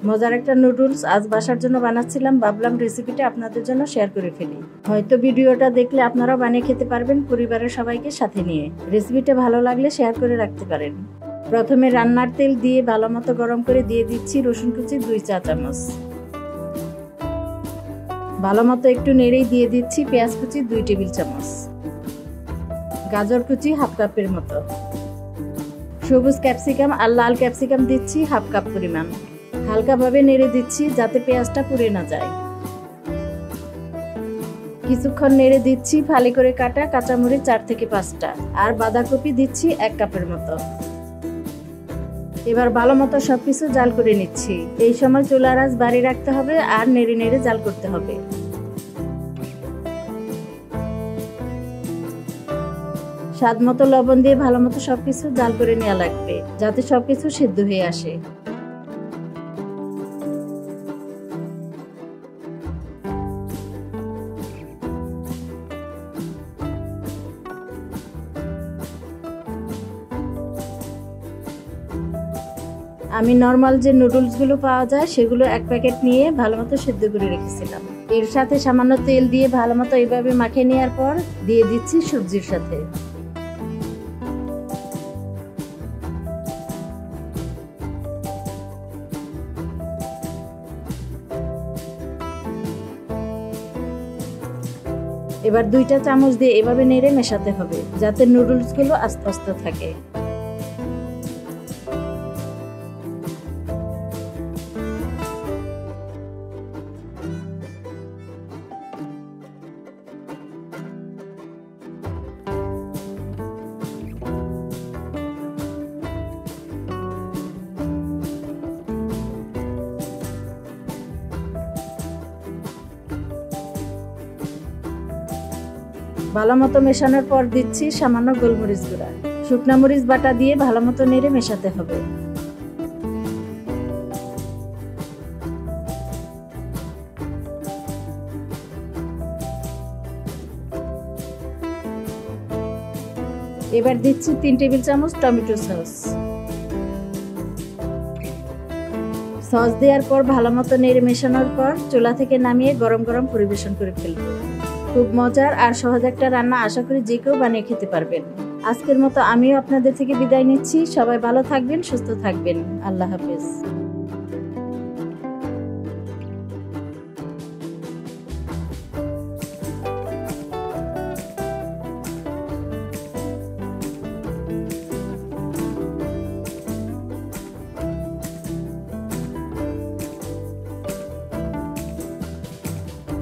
মজার একটা নুডলস আজ বাসার জন্য বানাচ্ছিলাম, ভাবলাম রেসিপিটা আপনাদের জন্য শেয়ার করে ফেলি। হয়তো ভিডিওটা দেখলে আপনারাও বানিয়ে খেতে পারবেন পরিবারের সবাইকে সাথে নিয়ে। রেসিপিটা ভালো লাগলে শেয়ার করে রাখতে পারেন। প্রথমে রান্নার তেল দিয়ে ভালো মতো গরম করে দিয়ে দিচ্ছি রসুন কুচি 2 চা চামচ। ভালো মতো একটু নেড়েই দিয়ে দিচ্ছি পেঁয়াজ কুচি 2 টেবিল চামচ, গাজর কুচি হাফ কাপের মতো, সবুজ ক্যাপসিকাম আর লাল ক্যাপসিকাম দিচ্ছি হাফ কাপ পরিমাণ। হালকাভাবে নেড়ে দিচ্ছি যাতে পেঁয়াজটা পুড়ে না যায়। কিছুক্ষণ নেড়ে দিচ্ছি ফালি করে কাটা কাঁচামরিচ 4 থেকে 5টা আর বাঁধাকপি দিচ্ছি 1 কাপের মতো। এবার ভালো মতো সবকিছু জাল করে নিচ্ছি। এই সময় চুলার আঁচ বাড়িয়ে রাখতে হবে আর নেড়ে নেড়ে জাল করতে হবে। স্বাদ মতো লবণ দিয়ে ভালো মতো সবকিছু জাল করে নেওয়া লাগবে যাতে সবকিছু সিদ্ধ হয়ে আসে। আমি নর্মাল যে নুডলসগুলো পাওয়া যায় সেগুলো 1 প্যাকেট নিয়ে ভালো মতো সিদ্ধ করে রেখেছিলাম। এর সাথে সামান্য তেল দিয়ে ভালো মতো এইভাবে মাখিয়ে নেওয়ার পর দিয়ে দিচ্ছি সবজির সাথে। এবার 2টা চামচ দিয়ে এভাবে নেড়ে মেশাতে হবে যাতে নুডলসগুলো আস্তে আস্তে থাকে। ভালো মতো মেশানোর পর দিচ্ছি সামান্য গোলমরিচ গুঁড়া। শুকনা মরিচ বাটা দিয়ে ভালো মতো নেড়ে মেশাতে হবে। এবার দিচ্ছি 3 টেবিল চামচ টমেটো সস। সস দেওয়ার পর ভালো মতো নেড়ে মেশানোর পর চুলা থেকে নামিয়ে গরম গরম পরিবেশন করে ফেলবো। খুব মজার আর সহজ একটা রান্না, আশা করি যে কেউ বানিয়ে খেতে পারবেন। আজকের মতো আমিও আপনাদের থেকে বিদায় নিচ্ছি। সবাই ভালো থাকবেন, সুস্থ থাকবেন। আল্লাহ হাফেজ।